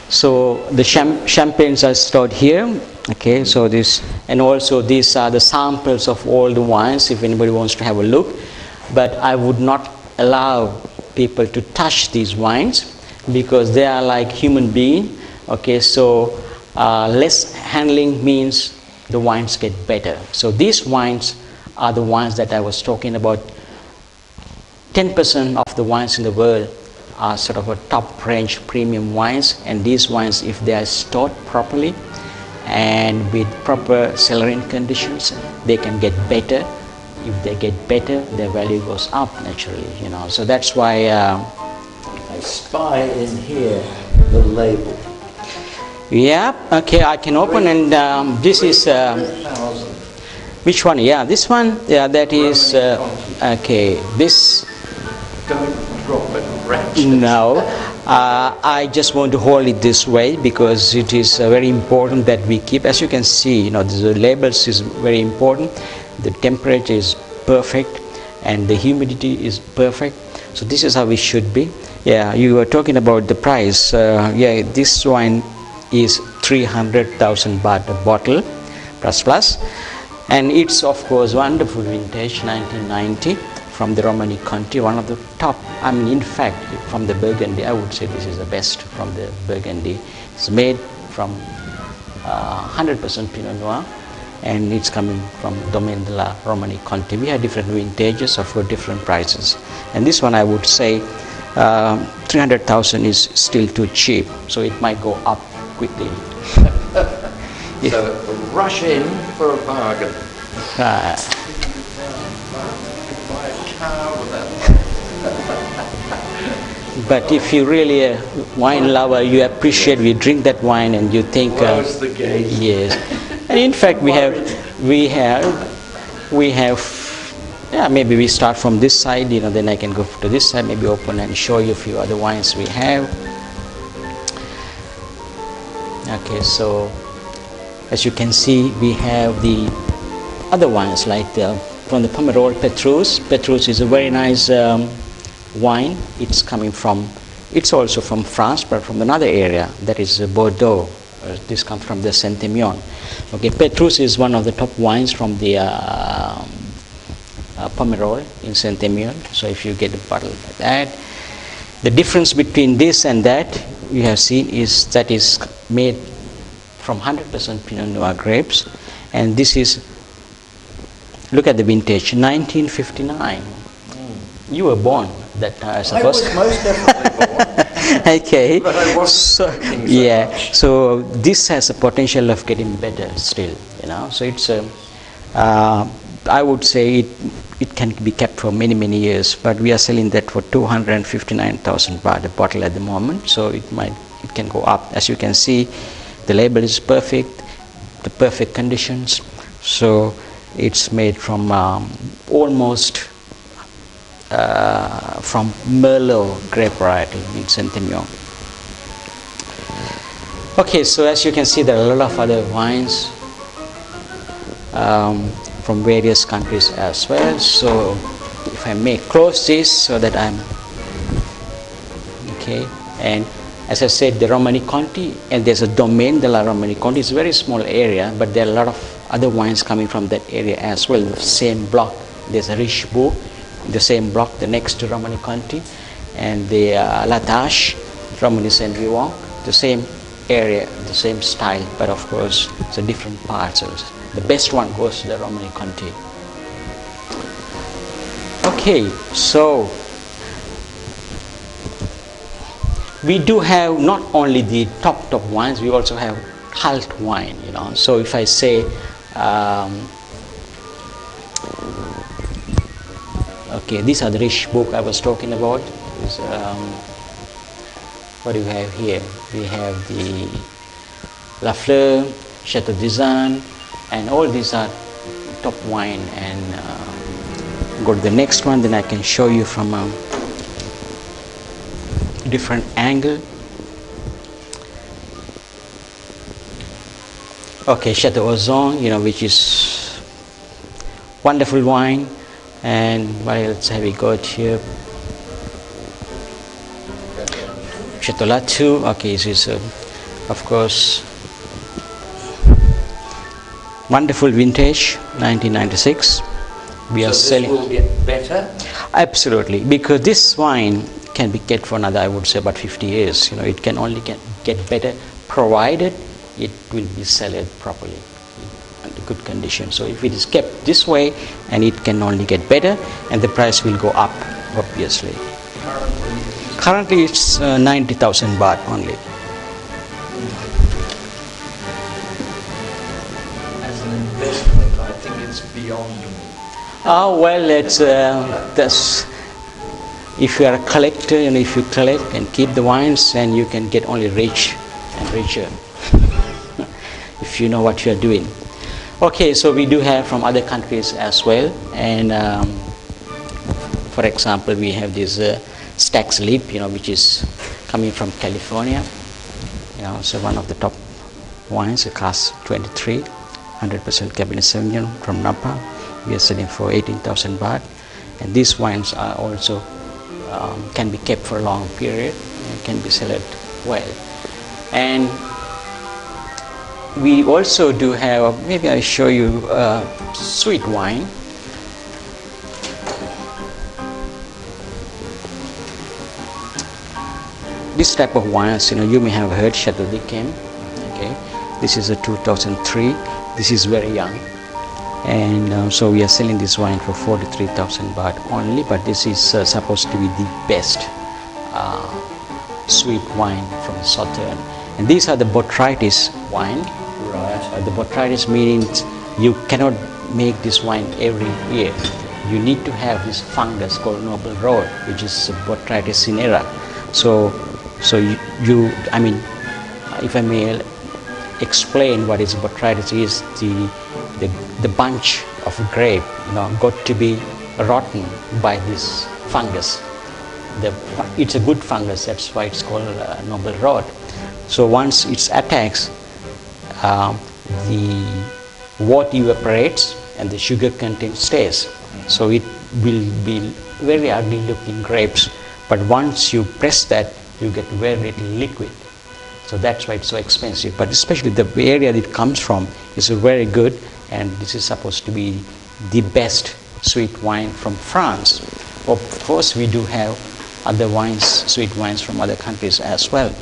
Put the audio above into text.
So the champagnes are stored here. Okay, so this, and also these are the samples of all the wines if anybody wants to have a look. But I would not allow people to touch these wines because they are like human beings. Okay, so less handling means the wines get better. So these wines are the wines that I was talking about. 10% of the wines in the world are sort of a top range premium wines, and these wines, if they are stored properly and with proper cellaring conditions, they can get better. If they get better, their value goes up naturally, you know. So that's why I spy in here the label. Yeah, okay, I can open, and this is which one? Yeah, this one. Yeah, that is okay. This. Don't drop it, Ranjith. No, I just want to hold it this way because it is very important that we keep. As you can see, you know, the labels is very important. The temperature is perfect, and the humidity is perfect. So this is how it should be. Yeah, you were talking about the price. Yeah, this wine is 300,000 baht a bottle, plus, and it's of course wonderful vintage 1990 from the Romani Conti, one of the top. I mean, in fact, from the Burgundy, I would say this is the best from the Burgundy. It's made from 100% Pinot Noir, and it's coming from Domaine de la Romani Conti. We have different vintages of different prices, and this one I would say 300,000 is still too cheap, so it might go up quickly. So rush in for a bargain. Buy a car with that. But if you really a wine lover, you appreciate, we drink that wine and you think Close the gate. yes. And in fact we have yeah, maybe we start from this side, you know, then I can go to this side, maybe open and show you a few other wines we have. Okay, so as you can see, we have the other wines like from the Pomerol Petrus. Petrus is a very nice wine. It's coming from, it's also from France, but from another area, that is Bordeaux. This comes from the Saint-Emilion. Okay, Petrus is one of the top wines from the Pomerol in Saint-Emilion. So if you get a bottle like that, the difference between this and that you have seen is that is made from 100% Pinot Noir grapes, and this is, look at the vintage, 1959. You were born that time, I suppose. I was most definitely born. Okay. But I wasn't So, thinking so yeah. much. So this has a potential of getting better still, you know. So it's I would say it can be kept for many years, but we are selling that for 259,000 baht a bottle at the moment. So it can go up. As you can see, the label is perfect, the perfect conditions. So it's made from almost from Merlot grape variety in Saint-Emilion. Okay, so as you can see, there are a lot of other wines from various countries as well. So if I may close this so that I'm okay. And as I said, the Romani Conti, and there's a Domaine de la Romani Conti. It's a very small area, but there are a lot of other wines coming from that area as well. The same block, there's a Richebourg, the same block, the next to Romani Conti, and the Latache, Romani Saint-Vivant, the same area, the same style, but of course it's a different part. So the best one goes to the Romani Conti. Okay, so we do have not only the top wines, we also have cult wine, you know. So if I say okay, these are the Richebourg I was talking about. What do we have here? We have the La Fleur, Chateau d'Izan, and all these are top wine. And go to the next one, then I can show you from a different angle. Okay, Chateau Ozon, you know, which is wonderful wine. And what else have we got here? Chateau Latour. Okay, this is of course wonderful vintage 1996. We are selling. This will get better? Absolutely, because this wine can be kept for another, I would say, about 50 years. You know, it can only get better provided it will be sold properly, under good condition. So if it is kept this way, and it can only get better, and the price will go up, obviously. Currently it's 90,000 baht only. As an investment, I think it's beyond me. Oh well, it's that's, if you are a collector and if you collect and keep the wines, then you can get only rich and richer if you know what you are doing. Okay, so we do have from other countries as well, and for example, we have this Stag's Leap, you know, which is coming from California. You know, so one of the top wines, a Cask 23, 100% Cabernet Sauvignon from Napa. We are selling for 18,000 baht, and these wines are also can be kept for a long period and can be sold well. And we also do have, maybe I show you sweet wine. This type of wines, you know, you may have heard Chateau d'Yquem. Okay, this is a 2003. This is very young, and so we are selling this wine for 43,000 baht only. But this is supposed to be the best sweet wine from Southern. And these are the botrytis wine. Right. The botrytis means you cannot make this wine every year. You need to have this fungus called noble rot, which is Botrytis cinerea. So I mean, if I may explain what is botrytis, is the bunch of grape, you know, got to be rotten by this fungus. It's a good fungus, that's why it's called noble rot. So once it attacks, the water evaporates and the sugar content stays. So it will be very ugly looking grapes, but once you press that, you get very little liquid. So that's why it's so expensive. But especially the area that it comes from is very good, and this is supposed to be the best sweet wine from France. Of course, we do have other wines, sweet wines from other countries as well.